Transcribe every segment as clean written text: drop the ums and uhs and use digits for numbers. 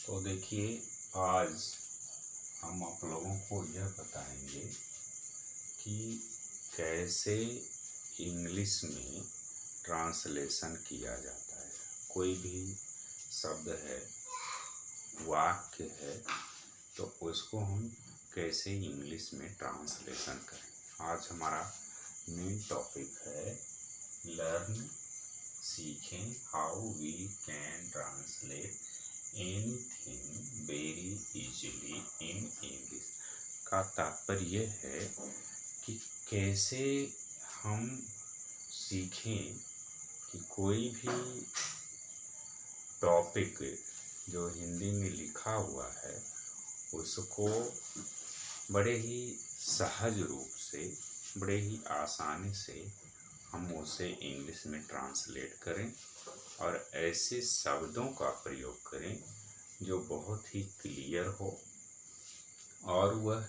तो देखिए, आज हम आप लोगों को यह बताएंगे कि कैसे इंग्लिश में ट्रांसलेशन किया जाता है। कोई भी शब्द है, वाक्य है, तो उसको हम कैसे इंग्लिश में ट्रांसलेशन करें। आज हमारा मेन टॉपिक है लर्न, सीखें, how we can translate anything very easily in English. का तात्पर्य है कि कैसे हम सीखें कि कोई भी टॉपिक जो हिंदी में लिखा हुआ है उसको बड़े ही सहज रूप से, बड़े ही आसानी से हम उसे इंग्लिश में ट्रांसलेट करें और ऐसे शब्दों का प्रयोग करें जो बहुत ही क्लियर हो और वह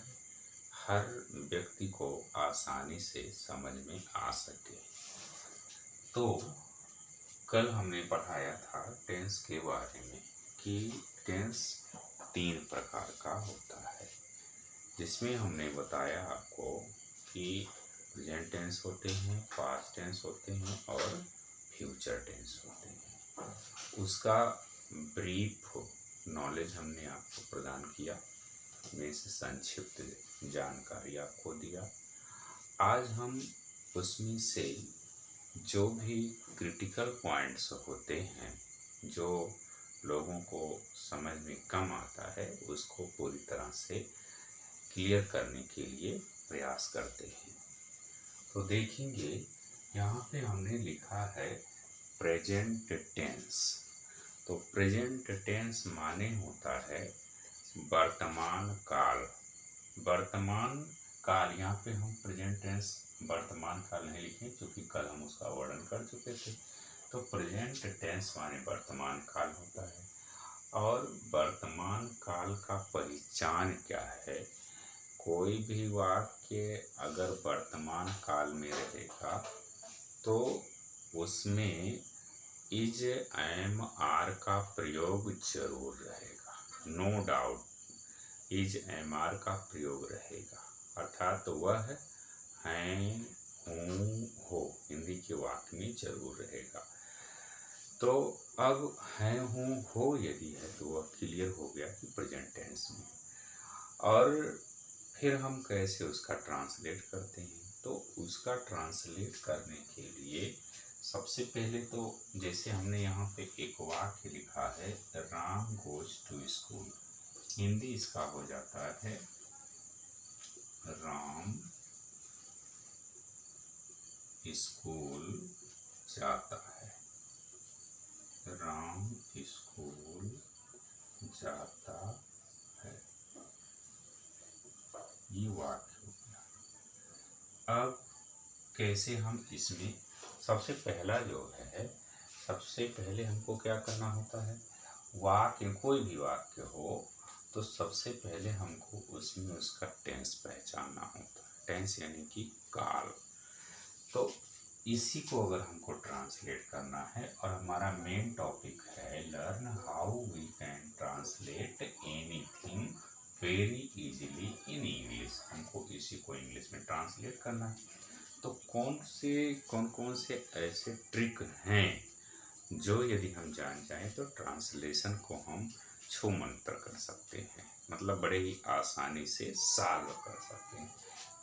हर व्यक्ति को आसानी से समझ में आ सके। तो कल हमने पढ़ाया था टेंस के बारे में कि टेंस 3 प्रकार का होता है, जिसमें हमने बताया आपको कि प्रेजेंट टेंस होते हैं, पास्ट टेंस होते हैं और फ्यूचर टेंस होते हैं। उसका ब्रीफ नॉलेज हमने आपको प्रदान किया, में से संक्षिप्त जानकारी आपको दिया। आज हम उसमें से जो भी क्रिटिकल पॉइंट्स होते हैं, जो लोगों को समझ में कम आता है, उसको पूरी तरह से क्लियर करने के लिए प्रयास करते हैं। तो देखेंगे, यहाँ पे हमने लिखा है प्रेजेंट टेंस। तो प्रेजेंट टेंस माने होता है वर्तमान काल। वर्तमान काल, यहाँ पे हम प्रेजेंट टेंस वर्तमान काल नहीं लिखे क्योंकि कल हम उसका वर्णन कर चुके थे। तो प्रेजेंट टेंस माने वर्तमान काल होता है। और वर्तमान काल का पहचान क्या है? कोई भी वाक्य अगर वर्तमान काल में रहेगा तो उसमें इज, एम, आर का प्रयोग जरूर रहेगा। No doubt is, am, are का प्रयोग रहेगा, अर्थात वह हैं, हूँ, हो हिंदी के वाक्य में जरूर रहेगा। तो अब हैं, हूँ, हो यदि है तो वह क्लियर हो गया कि प्रेजेंट टेंस में। और फिर हम कैसे उसका ट्रांसलेट करते हैं? तो उसका ट्रांसलेट करने के लिए सबसे पहले तो जैसे हमने यहाँ पे एक वाक्य लिखा है, Ram goes to school. Hindi इसका हो जाता है राम स्कूल जाता है। राम स्कूल जाता है, ये वाक्य हो गया। अब कैसे हम इसमें सबसे पहला जो है, सबसे पहले हमको क्या करना होता है? वाक्य, कोई भी वाक्य हो तो सबसे पहले हमको उसमें उसका टेंस पहचानना होता है। टेंस यानी कि काल। तो इसी को अगर हमको ट्रांसलेट करना है, और हमारा मेन टॉपिक है learn how we can translate anything very easily in English. हमको इसी को इंग्लिश में ट्रांसलेट करना है। तो कौन कौन से ऐसे ट्रिक हैं जो यदि हम जान जाएं तो ट्रांसलेशन को हम छू मंतर कर सकते हैं, मतलब बड़े ही आसानी से सॉल्व कर सकते हैं।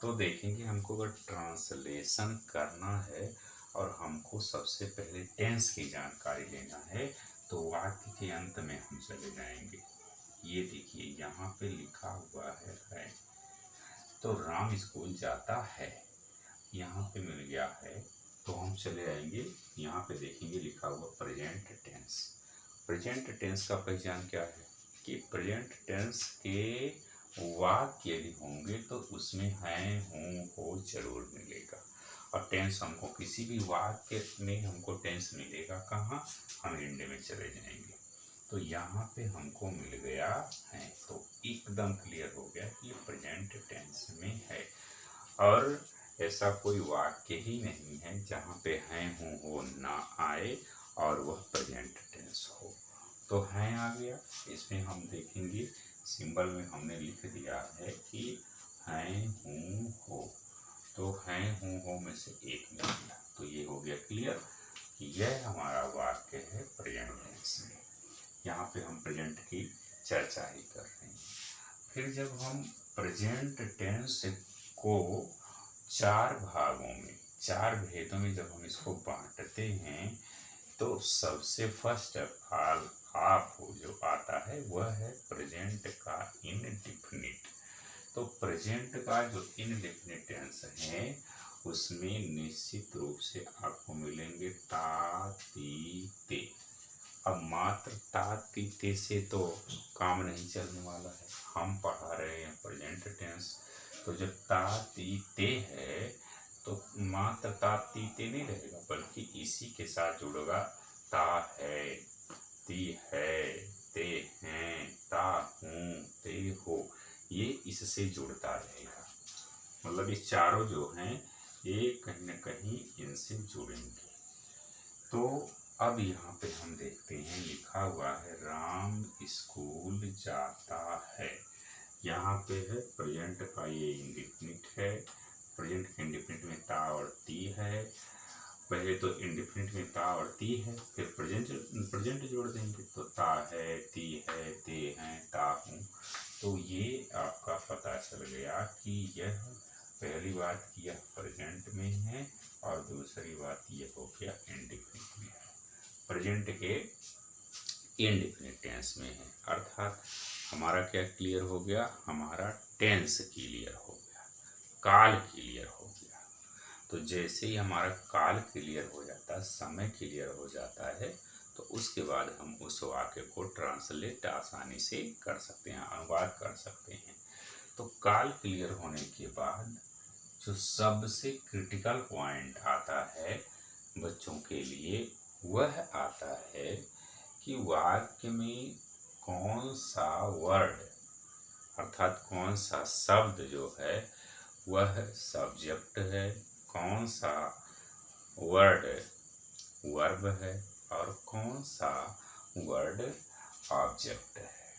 तो देखेंगे, हमको अगर ट्रांसलेशन करना है और हमको सबसे पहले टेंस की जानकारी लेना है तो वाक्य के अंत में हम चले जाएंगे। ये देखिए, यहाँ पे लिखा हुआ है तो राम स्कूल जाता है, यहाँ पे मिल गया है। तो हम चले आएंगे, यहाँ पे देखेंगे लिखा हुआ प्रेजेंट टेंस। प्रेजेंट टेंस का पहचान क्या है कि प्रेजेंट टेंस के वाक्य यदि होंगे तो उसमें हैं, हूँ, हो जरूर मिलेगा। और टेंस हमको किसी भी वाक्य में हमको टेंस मिलेगा कहाँ? हम एंड में चले जाएंगे। तो यहाँ पे हमको मिल गया है, तो एकदम क्लियर हो गया कि प्रेजेंट टेंस में है। और ऐसा कोई वाक्य ही नहीं है जहाँ पे हैं, हूँ, हो ना आए और वह प्रेजेंट टेंस हो। तो हैं आ गया। इसमें हम देखेंगे सिंबल में हमने लिख दिया है कि हैं हूँ हो, तो हैं हूँ हो में से एक मिल गया। तो ये हो गया क्लियर कि यह हमारा वाक्य है प्रेजेंट टेंस में। यहाँ पे हम प्रेजेंट की चर्चा ही कर रहे हैं। फिर जब हम प्रेजेंट टेंस को चार भागों में, चार भेदों में जब हम इसको बांटते हैं, तो सबसे फर्स्ट ऑफ ऑल आप जो आता है वह है प्रेजेंट का इनडिफिनिट। तो प्रेजेंट का जो इनडिफिनिट टेंस है उसमें निश्चित रूप से आपको मिलेंगे ता, ती, ते। अब मात्र ता, ती, ते से तो काम नहीं चलने वाला है। हम पढ़ा रहे हैं प्रेजेंट टेंस, तो जब ता, ती, ते है तो मात्र ता, ती, ते नहीं रहेगा, बल्कि इसी के साथ जुड़ेगा ता है, ती है, ते हैं, ता हूँ, ते हो। ये इससे जुड़ता रहेगा। मतलब ये चारों जो हैं ये कहीं न कहीं इनसे जुड़ेंगे। तो अब यहाँ पे हम देखते हैं लिखा हुआ है राम स्कूल जाता है। यहाँ पे है प्रेजेंट का ये इंडिफिनिट है। प्रेजेंट के इंडिफिनिट में ता और ती है। पहले तो इंडिफिनिट में ता और ती है, फिर प्रेजेंट जोड़ देंगे तो ता है, ती है, ते हैं, ता हूँ। तो ये आपका पता चल गया कि यह पहली बात कि यह प्रेजेंट में है और दूसरी बात यह हो गया इंडिफिनिट में है। प्रेजेंट के इंडिफिनिट टेंस में है, अर्थात हमारा क्या क्लियर हो गया, हमारा टेंस क्लियर हो गया, काल क्लियर हो गया। तो जैसे ही हमारा काल क्लियर हो जाता है, समय क्लियर हो जाता है, तो उसके बाद हम उस वाक्य को ट्रांसलेट आसानी से कर सकते हैं, अनुवाद कर सकते हैं। तो काल क्लियर होने के बाद जो सबसे क्रिटिकल पॉइंट आता है बच्चों के लिए, वह आता है कि वाक्य में कौन सा वर्ड अर्थात कौन सा शब्द जो है वह सब्जेक्ट है, कौन सा वर्ड वर्ब है और कौन सा वर्ड ऑब्जेक्ट है।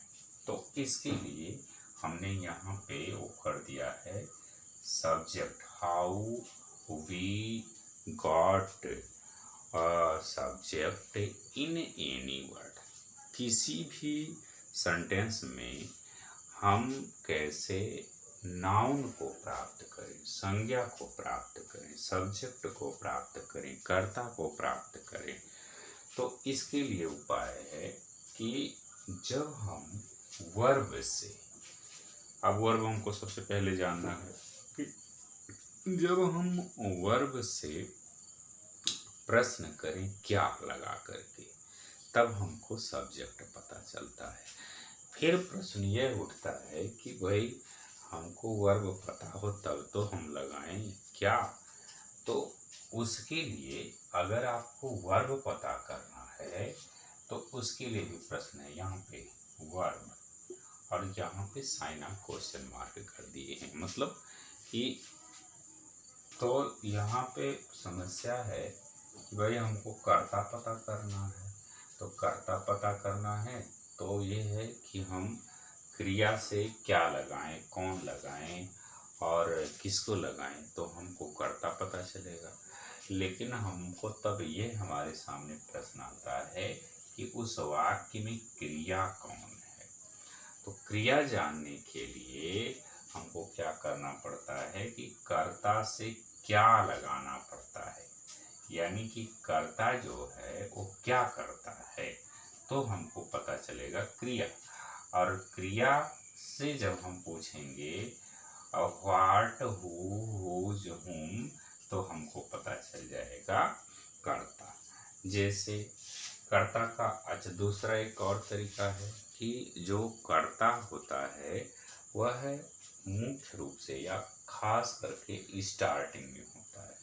तो इसके लिए हमने यहाँ पे वो कर दिया है subject, how we got subject in any word. किसी भी सेंटेंस में हम कैसे नाउन को प्राप्त करें, संज्ञा को प्राप्त करें, सब्जेक्ट को प्राप्त करें, कर्ता को प्राप्त करें। तो इसके लिए उपाय है कि जब हम वर्ब से, अब वर्ब हमको सबसे पहले जानना है कि जब हम वर्ब से प्रश्न करें क्या लगा करके, तब हमको सब्जेक्ट पता चलता है। फिर प्रश्न यह उठता है कि भाई हमको वर्ब पता हो तब तो हम लगाएं क्या। तो उसके लिए अगर आपको वर्ब पता करना है तो उसके लिए भी प्रश्न है, यहाँ पे वर्ब और यहाँ पे साइन ऑफ क्वेश्चन मार्क कर दिए हैं, मतलब कि तो यहाँ पे समस्या है कि भाई हमको कर्ता पता करना है। तो कर्ता पता करना है तो ये है कि हम क्रिया से क्या लगाएं, कौन लगाएं और किसको लगाएं, तो हमको कर्ता पता चलेगा। लेकिन हमको तब ये हमारे सामने प्रश्न आता है कि उस वाक्य में क्रिया कौन है। तो क्रिया जानने के लिए हमको क्या करना पड़ता है कि कर्ता से क्या लगाना पड़ता है, यानी कि कर्ता जो है वो क्या करता है, तो हमको पता चलेगा क्रिया। और क्रिया से जब हम पूछेंगे व्हाट, हु, हुज, हुम, तो हमको पता चल जाएगा कर्ता। जैसे कर्ता का अच्छा दूसरा एक और तरीका है कि जो कर्ता होता है वह मुख्य रूप से या खास करके स्टार्टिंग में होता है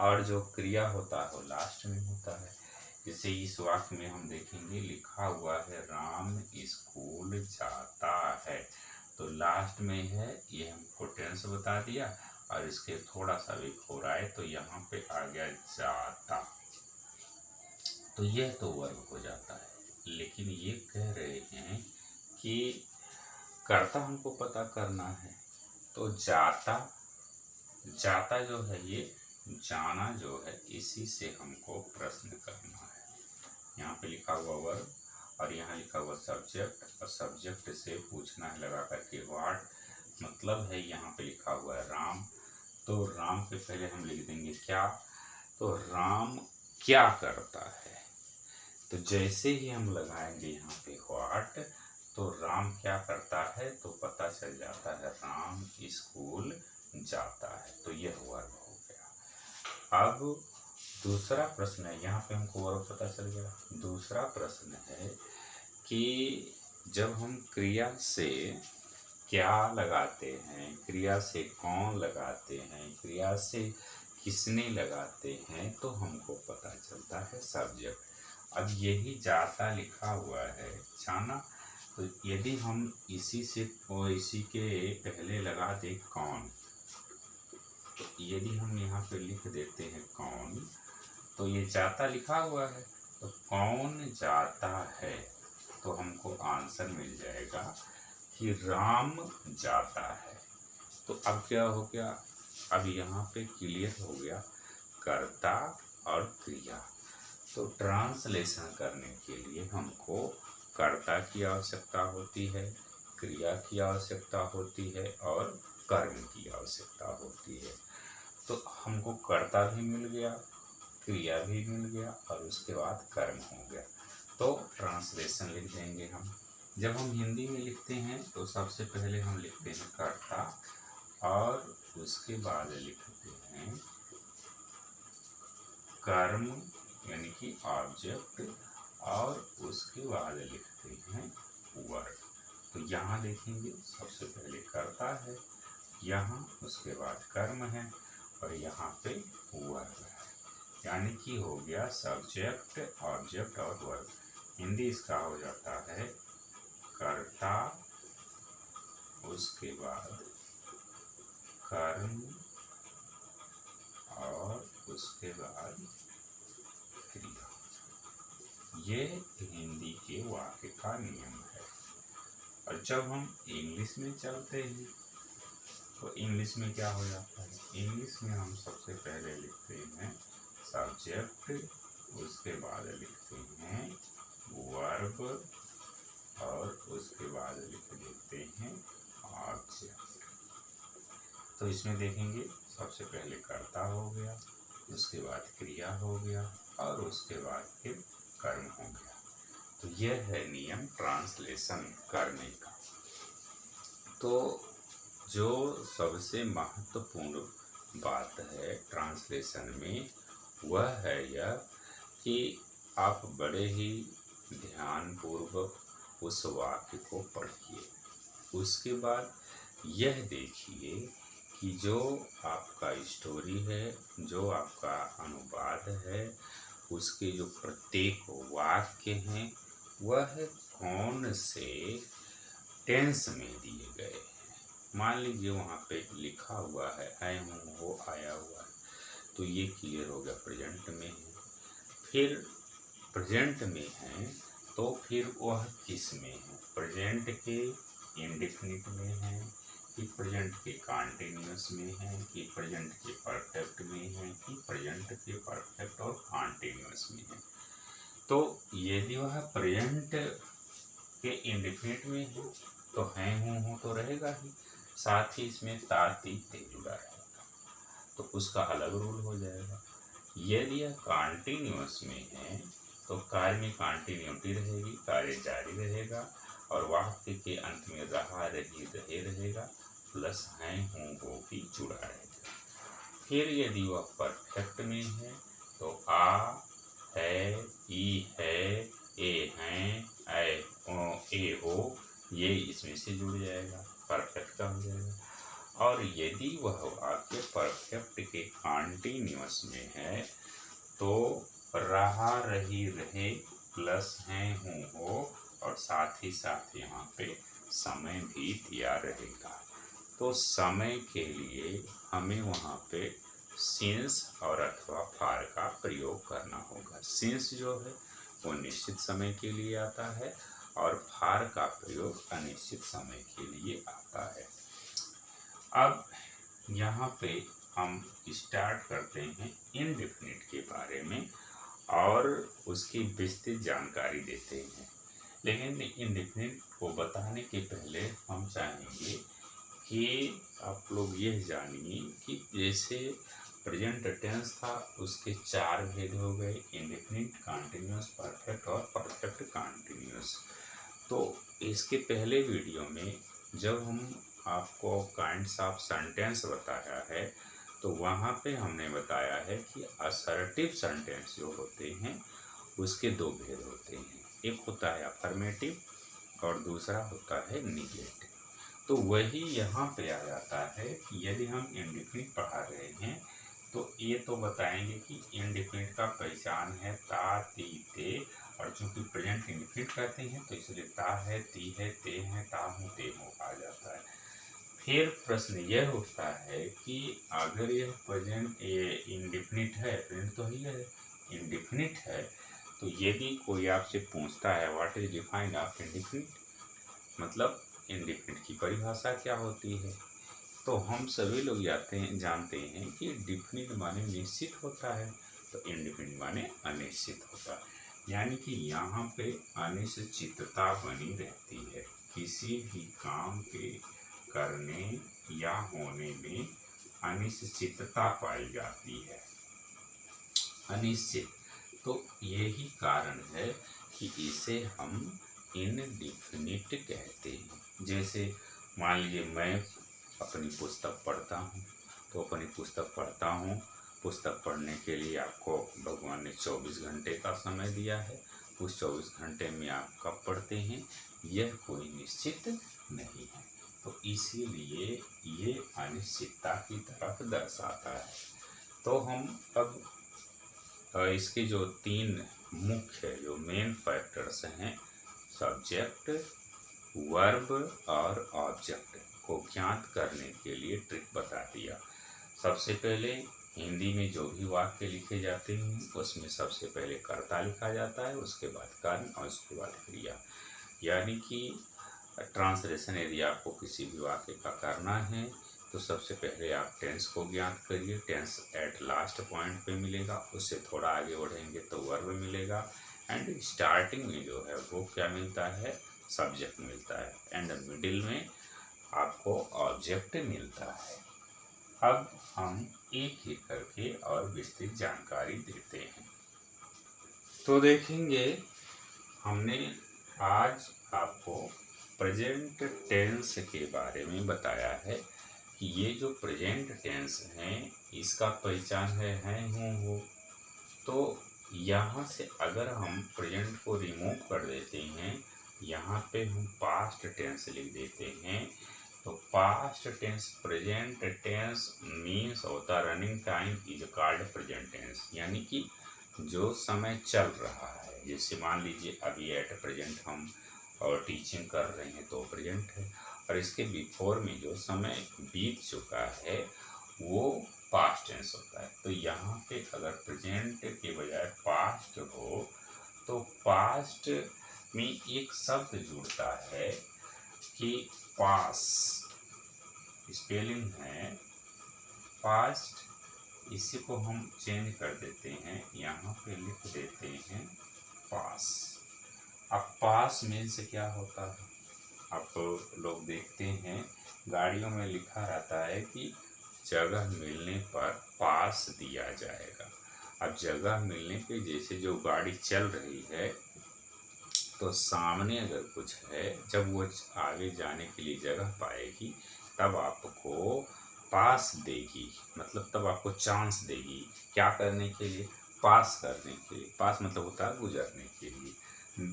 और जो क्रिया होता है वो लास्ट में होता है। जैसे इस वाक्य में हम देखेंगे लिखा हुआ है राम स्कूल जाता है, तो लास्ट में है, ये हमको टेंस बता दिया और इसके थोड़ा सा भी हो रहा है तो यहाँ पे आ गया जाता, तो यह तो वर्ब हो जाता है। लेकिन ये कह रहे हैं कि कर्ता हमको पता करना है। तो जाता, जाता जो है ये जाना जो है, इसी से हमको प्रश्न करना है। यहाँ पे लिखा हुआ वर्ब और यहाँ लिखा हुआ सब्जेक्ट, और सब्जेक्ट से पूछना है लगा करके व्हाट, मतलब है यहाँ पे लिखा हुआ है राम। तो राम के पहले हम लिख देंगे क्या, तो राम क्या करता है। तो जैसे ही हम लगाएंगे यहाँ पे व्हाट, तो राम क्या करता है, तो पता चल जाता है राम स्कूल जाता है। तो यह वर्ब हो गया। अब दूसरा प्रश्न है, यहाँ पे हमको वर्ब पता चल गया। दूसरा प्रश्न है कि जब हम क्रिया से क्या लगाते हैं, क्रिया से कौन लगाते हैं, क्रिया से किसने लगाते हैं, तो हमको पता चलता है सब्जेक्ट। अब यही जाता लिखा हुआ है जाना, तो यदि हम इसी से इसी के पहले लगा दें कौन, तो यदि हम यहाँ पे लिख देते हैं कौन, तो ये जाता लिखा हुआ है, तो कौन जाता है, तो हमको आंसर मिल जाएगा कि राम जाता है। तो अब क्या हो गया, अब यहाँ पे क्लियर हो गया कर्ता और क्रिया। तो ट्रांसलेशन करने के लिए हमको कर्ता की आवश्यकता होती है, क्रिया की आवश्यकता होती है और कर्म की आवश्यकता होती है। तो हमको कर्ता भी मिल गया, क्रिया भी मिल गया और उसके बाद कर्म हो गया। तो ट्रांसलेशन लिख देंगे हम। जब हम हिंदी में लिखते हैं तो सबसे पहले हम लिखते हैं कर्ता और उसके बाद लिखते हैं कर्म यानी कि ऑब्जेक्ट और उसके बाद लिखते हैं वर्ब। तो यहाँ देखेंगे सबसे पहले कर्ता है, यहाँ उसके बाद कर्म है और यहाँ पे वर्ब है, यानी कि हो गया सब्जेक्ट, ऑब्जेक्ट और वर्ब। हिंदी इसका हो जाता है कर्ता, उसके बाद कर्म और उसके बाद क्रिया। ये हिंदी के वाक्य का नियम है। और जब हम इंग्लिश में चलते हैं तो इंग्लिश में क्या हो जाता है, इंग्लिश में हम सबसे पहले लिखते हैं सब्जेक्ट, उसके बाद लिखते हैं वर्ब और उसके बाद लिख देते हैं ऑब्जेक्ट। तो इसमें देखेंगे सबसे पहले कर्ता हो गया, उसके बाद क्रिया हो गया और उसके बाद फिर कर्म हो गया। तो यह है नियम ट्रांसलेशन करने का। तो जो सबसे महत्वपूर्ण बात है ट्रांसलेशन में वह है यह कि आप बड़े ही ध्यानपूर्वक उस वाक्य को पढ़िए। उसके बाद यह देखिए कि जो आपका स्टोरी है, जो आपका अनुवाद है, उसके जो प्रत्येक वाक्य हैं वह कौन से टेंस में दिए गए हैं। मान लीजिए वहाँ पे लिखा हुआ है हूँ वो आया हुआ है, तो ये क्लियर हो गया प्रेजेंट में है। फिर प्रेजेंट में है तो फिर वह किस में है, प्रेजेंट के इंडेफिनिट में है कि प्रेजेंट के कॉन्टिन्यूअस में है कि प्रेजेंट के परफेक्ट में है कि प्रेजेंट के परफेक्ट और कॉन्टिन्यूअस में है। तो यदि वह प्रेजेंट के इंडेफिनिट में है तो है हूँ तो रहेगा ही, साथ ही इसमें तार्किक जुड़ा रहेगा तो उसका अलग रूल हो जाएगा। यदि यह कॉन्टिन्यूअस में है तो कार्य में कॉन्टिन्यूटी रहेगी, कार्य जारी रहेगा और वाक्य के अंत में रहा रही रहे रहेगा प्लस है हूँ वो भी जुड़ा रहेगा। फिर यदि वह परफेक्ट में है तो आ है, ई है, ए हैं, ए हो ये इसमें से जुड़ जाएगा, परफेक्ट का हो जाएगा। और यदि वह वाक्य परफेक्ट के कॉन्टिन्यूअस में है तो रहा रही रहे प्लस हैं हूँ हो और साथ ही साथ यहाँ पे समय भी दिया रहेगा। तो समय के लिए हमें वहाँ पे सिंस और अथवा फार का प्रयोग करना होगा। सिंस जो है वो निश्चित समय के लिए आता है और फार का प्रयोग अनिश्चित समय के लिए आता है। अब यहाँ पे हम स्टार्ट करते हैं इनडेफिनिट के बारे में और उसकी विस्तृत जानकारी देते हैं। लेकिन इनडेफिनिट को बताने के पहले हम चाहेंगे कि आप लोग यह जानिए कि जैसे प्रेजेंट टेंस था उसके 4 भेद हो गए, इंडेफिनिट, कॉन्टिन्यूअस, परफेक्ट और परफेक्ट कॉन्टिन्यूअस। तो इसके पहले वीडियो में जब हम आपको काइंड्स ऑफ सेंटेंस बताया है तो वहाँ पे हमने बताया है कि असर्टिव सेंटेंस जो होते हैं उसके 2 भेद होते हैं, एक होता है अफर्मेटिव और दूसरा होता है निगेटिव। तो वही यहाँ पे आ जाता है कि यदि हम इंडेफिनिट पढ़ा रहे हैं तो ये तो बताएंगे कि इंडेफिनिट का पहचान है ता, ती, ते, और चूंकि प्रेजेंट इंडेफिनिट कहते हैं तो इसलिए ता है, ती है, ते है, ता हूँ, ते हूँ आ जाता है। फिर प्रश्न यह उठता है कि अगर यह प्रेजेंट इंडेफिनिट है, प्रेजेंट तो ही है, इंडेफिनिट है, तो यदि कोई आपसे पूछता है what is defined of indefinite, मतलब इंडेफिनिट की परिभाषा क्या होती है, तो हम सभी लोग जानते हैं कि डिफिनिट माने निश्चित होता है तो इंडेफिनिट माने अनिश्चित होता है। यानी कि यहाँ पे अनिश्चितता बनी रहती है, किसी भी काम के करने या होने में अनिश्चितता पाई जाती है, अनिश्चित। तो यही कारण है कि इसे हम इनडिफिनिट कहते हैं। जैसे मान लीजिए मैं अपनी पुस्तक पढ़ता हूँ, तो अपनी पुस्तक पढ़ता हूँ, पुस्तक पढ़ने के लिए आपको भगवान ने 24 घंटे का समय दिया है, उस 24 घंटे में आप कब पढ़ते हैं यह कोई निश्चित नहीं है, तो इसीलिए ये अनिश्चितता की तरफ दर्शाता है। तो हम अब इसके जो 3 मुख्य जो मेन फैक्टर्स हैं, सब्जेक्ट, वर्ब और ऑब्जेक्ट को ज्ञात करने के लिए ट्रिक बता दिया। सबसे पहले हिंदी में जो भी वाक्य लिखे जाते हैं उसमें सबसे पहले कर्ता लिखा जाता है, उसके बाद कर्म और उसके बाद क्रिया। यानी कि ट्रांसलेशन यदि आपको किसी भी वाक्य का करना है तो सबसे पहले आप टेंस को ज्ञात करिए, टेंस एट लास्ट पॉइंट पे मिलेगा, उससे थोड़ा आगे बढ़ेंगे तो वर्ब मिलेगा, एंड स्टार्टिंग में जो है वो क्या मिलता है, सब्जेक्ट मिलता है, एंड मिडिल में आपको ऑब्जेक्ट मिलता है। अब हम एक एक करके और विस्तृत जानकारी देते हैं। तो देखेंगे हमने आज आपको प्रेजेंट टेंस के बारे में बताया है कि ये जो प्रेजेंट टेंस है इसका पहचान है हूँ हो। तो यहाँ से अगर हम प्रेजेंट को रिमूव कर देते हैं, यहाँ पे हम पास्ट टेंस लिख देते हैं, तो past tense present tense means होता running time is called present tense, यानी कि जो समय चल रहा है। जैसे मान लीजिए अभी एट प्रेजेंट हम और टीचिंग कर रहे हैं तो प्रेजेंट है, और इसके बिफोर में जो समय बीत चुका है वो पास्ट टेंस होता है। तो यहाँ पे अगर प्रेजेंट के बजाय पास्ट हो तो पास्ट में एक शब्द जुड़ता है कि पास, स्पेलिंग है पास्ट, इसी को हम चेंज कर देते हैं, यहाँ पे लिख देते हैं पास। अब पास मीन्स क्या होता है, आप लोग देखते हैं गाड़ियों में लिखा रहता है कि जगह मिलने पर पास दिया जाएगा। अब जगह मिलने पे जैसे जो गाड़ी चल रही है तो सामने अगर कुछ है, जब वो आगे जाने के लिए जगह पाएगी तब आपको पास देगी, मतलब तब आपको चांस देगी क्या करने के लिए, पास करने के लिए। पास मतलब होता है गुजरने के लिए,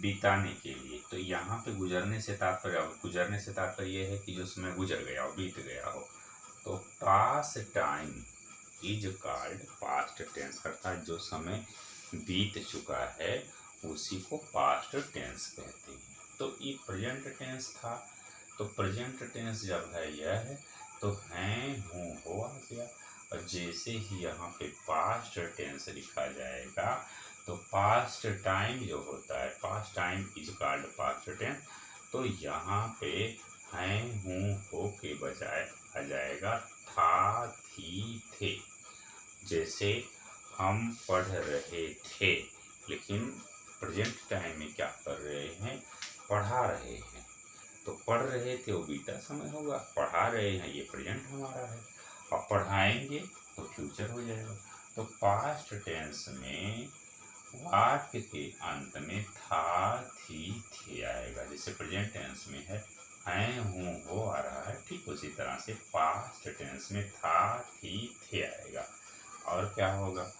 बिताने के लिए। तो यहाँ पे गुजरने से तात्पर्य यह है कि जो समय गुजर गया हो, बीत गया हो। तो past time is called past tense, अर्थात जो समय बीत चुका है उसी को पास्ट टेंस कहते हैं। तो ये प्रेजेंट टेंस था, तो प्रेजेंट टेंस जब है यह है तो हैं हूँ हो आ गया, और जैसे ही यहाँ पे पास्ट टेंस लिखा जाएगा तो पास्ट टाइम जो होता है, past time is called past tense. तो यहाँ पे हैं, हूँ, हो के बजाय आ जाएगा था, थी, थे। जैसे हम पढ़ रहे थे, लेकिन प्रेजेंट टाइम में क्या कर रहे हैं, पढ़ा रहे हैं। तो पढ़ रहे थे वो बीता समय होगा, पढ़ा रहे हैं ये प्रेजेंट हमारा है। अब पढ़ाएंगे तो फ्यूचर हो जाएगा। तो पास्ट टेंस में वाक्य के अंत में था, थी, थे आएगा। जैसे प्रेजेंट टेंस में है हैं, हूँ, हो आ रहा है, ठीक उसी तरह से पास्ट टेंस में था, थी, थे आएगा। और क्या होगा,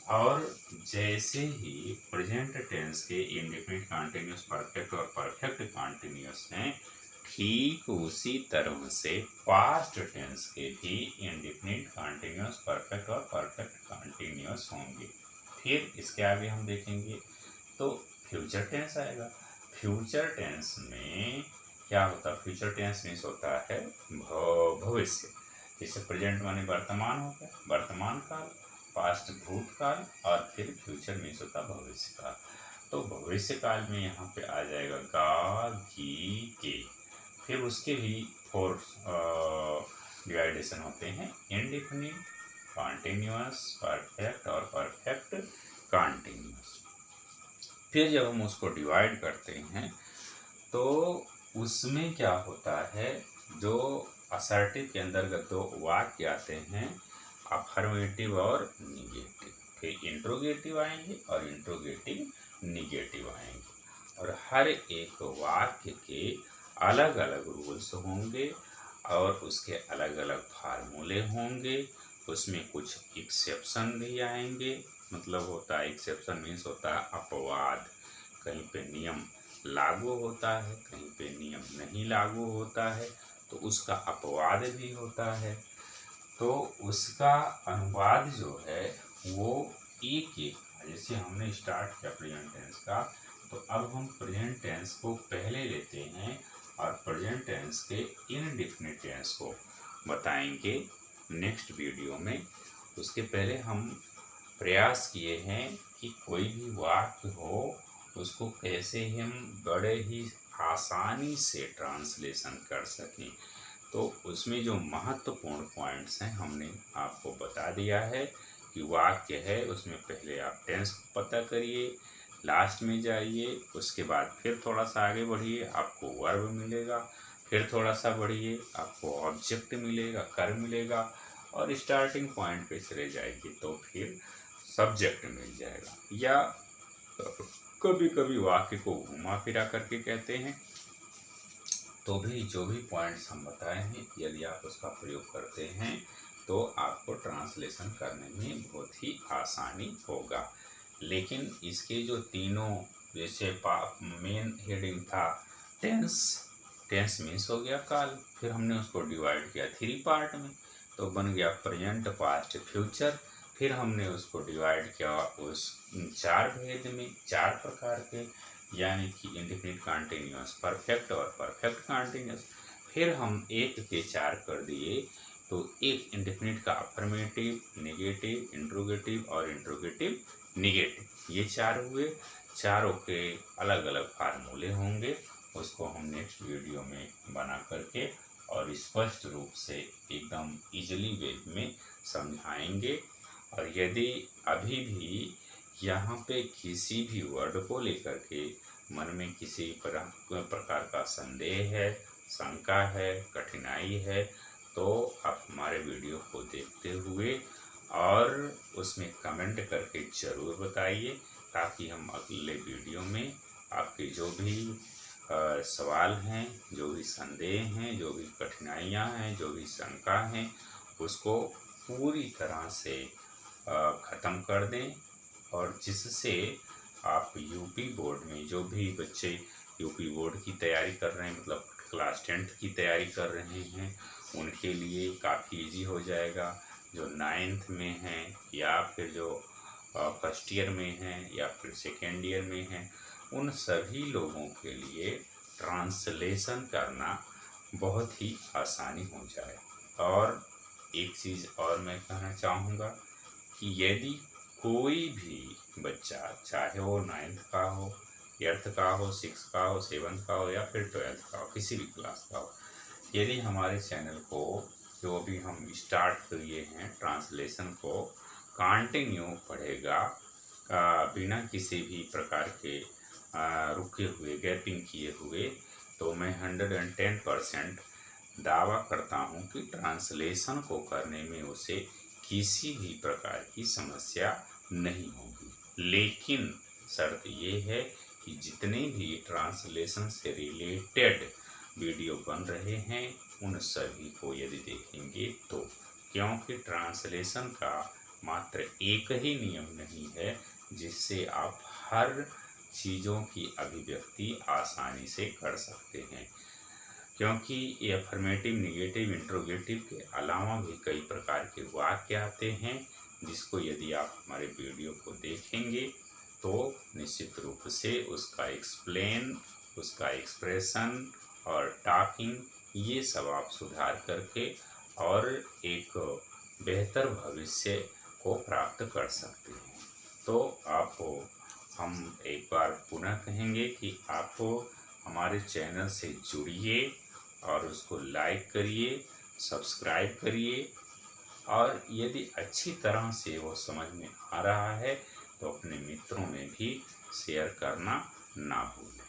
और जैसे ही प्रेजेंट टेंस के इंडेफिनिट कंटीन्यूअस परफेक्ट और परफेक्ट कंटीन्यूअस हैं, ठीक उसी तरह से पास्ट टेंस के भी इंडेफिनिट कंटीन्यूअस परफेक्ट और परफेक्ट कंटीन्यूअस होंगे। फिर इसके आगे हम देखेंगे तो फ्यूचर टेंस आएगा। फ्यूचर टेंस में क्या होता है, फ्यूचर टेंस मीन्स होता है भविष्य। जैसे प्रेजेंट माने वर्तमान हो गया, वर्तमान काल, पास्ट भूतकाल, और फिर फ्यूचर मीन्स होता है भविष्य काल। तो भविष्य काल में यहाँ पे आ जाएगा गा, घी, के। फिर उसके भी 4 डिवाइडेशन होते हैं, इंडेफिनिट, कॉन्टिन्यूअस, परफेक्ट और परफेक्ट कॉन्टिन्यूअस। फिर जब हम उसको डिवाइड करते हैं तो उसमें क्या होता है, जो असर्टिव के अंतर्गत 2 वाक्य आते हैं, अफर्मेटिव और निगेटिव। फिर इंट्रोगेटिव आएंगे और इंट्रोगेटिव निगेटिव आएंगे। और हर एक वाक्य के अलग अलग रूल्स होंगे और उसके अलग अलग फार्मूले होंगे। उसमें कुछ एक्सेप्शन भी आएंगे, मतलब होता है एक्सेप्शन मीन्स होता है अपवाद। कहीं पे नियम लागू होता है, कहीं पे नियम नहीं लागू होता है, तो उसका अपवाद भी होता है। तो उसका अनुवाद जो है वो एक एक, जैसे हमने स्टार्ट किया प्रेजेंट टेंस का, तो अब हम प्रेजेंट टेंस को पहले लेते हैं और प्रेजेंट टेंस के इनडेफिनिट टेंस को बताएंगे नेक्स्ट वीडियो में। उसके पहले हम प्रयास किए हैं कि कोई भी वाक्य हो उसको कैसे हम बड़े ही आसानी से ट्रांसलेशन कर सकें। तो उसमें जो महत्वपूर्ण पॉइंट्स हैं हमने आपको बता दिया है कि वाक्य है उसमें पहले आप टेंस को पता करिए, लास्ट में जाइए, उसके बाद फिर थोड़ा सा आगे बढ़िए, आपको वर्ब मिलेगा, फिर थोड़ा सा बढ़िए, आपको ऑब्जेक्ट मिलेगा, कर मिलेगा, और स्टार्टिंग पॉइंट पे चले जाएगी तो फिर सब्जेक्ट मिल जाएगा। या कभी कभी वाक्य को घुमा फिरा करके कहते हैं। तो भी जो भी पॉइंट्स हम बताए हैं, यदि आप उसका प्रयोग करते हैं तो आपको ट्रांसलेशन करने में बहुत ही आसानी होगा। लेकिन इसके जो तीनों, जैसे मेन हेडिंग था टेंस, टेंस मीन्स हो गया काल, फिर हमने उसको डिवाइड किया 3 पार्ट में, तो बन गया प्रेजेंट, पास्ट, फ्यूचर। फिर हमने उसको डिवाइड किया उस 4 भेद में, 4 प्रकार के, यानी कि इंडेफिनिट, कॉन्टिन्यूअस, परफेक्ट और परफेक्ट कॉन्टिन्यूअस। फिर हम 1 के 4 कर दिए, तो एक इंडेफिनिट का अफर्मेटिव, नेगेटिव, इंट्रोगेटिव और इंट्रोगेटिव निगेटिव, ये 4 हुए। चारों के अलग अलग फार्मूले होंगे, उसको हम नेक्स्ट वीडियो में बना करके और स्पष्ट रूप से एकदम इजीली वे में समझाएंगे। और यदि अभी भी यहाँ पे किसी भी वर्ड को लेकर के मन में किसी प्रकार का संदेह है, शंका है, कठिनाई है, तो आप हमारे वीडियो को देखते हुए और उसमें कमेंट करके ज़रूर बताइए, ताकि हम अगले वीडियो में आपके जो भी सवाल हैं, जो भी संदेह हैं, जो भी कठिनाइयाँ हैं, जो भी शंका हैं, उसको पूरी तरह से ख़त्म कर दें। और जिससे आप यूपी बोर्ड में, जो भी बच्चे यूपी बोर्ड की तैयारी कर रहे हैं, मतलब क्लास 10th की तैयारी कर रहे हैं, उनके लिए काफ़ी इजी हो जाएगा। जो 9th में हैं या फिर जो फर्स्ट ईयर में हैं या फिर सेकेंड ईयर में हैं, उन सभी लोगों के लिए ट्रांसलेशन करना बहुत ही आसानी हो जाए। और एक चीज़ और मैं कहना चाहूँगा कि यदि कोई भी बच्चा, चाहे वो 9th का हो, 8th का हो, 6th का हो, 7th का हो या फिर 12th का हो, किसी भी क्लास का हो, यदि हमारे चैनल को जो भी हम स्टार्ट किए हैं ट्रांसलेशन को कंटिन्यू पढ़ेगा, बिना किसी भी प्रकार के रुके हुए, गैपिंग किए हुए, तो मैं 110% दावा करता हूँ कि ट्रांसलेशन को करने में उसे किसी भी प्रकार की समस्या नहीं होगी। लेकिन शर्त ये है कि जितने भी ट्रांसलेशन से रिलेटेड वीडियो बन रहे हैं उन सभी को यदि देखेंगे तो, क्योंकि ट्रांसलेशन का मात्र एक ही नियम नहीं है जिससे आप हर चीज़ों की अभिव्यक्ति आसानी से कर सकते हैं, क्योंकि ये अफर्मेटिव, निगेटिव, इंट्रोगेटिव के अलावा भी कई प्रकार के वाक्य आते हैं जिसको यदि आप हमारे वीडियो को देखेंगे तो निश्चित रूप से उसका एक्सप्लेन, उसका एक्सप्रेशन और टॉकिंग, ये सब आप सुधार करके और एक बेहतर भविष्य को प्राप्त कर सकते हैं। तो आपको हम एक बार पुनः कहेंगे कि आप हमारे चैनल से जुड़िए और उसको लाइक करिए, सब्सक्राइब करिए, और यदि अच्छी तरह से वो समझ में आ रहा है तो अपने मित्रों में भी शेयर करना ना भूलें।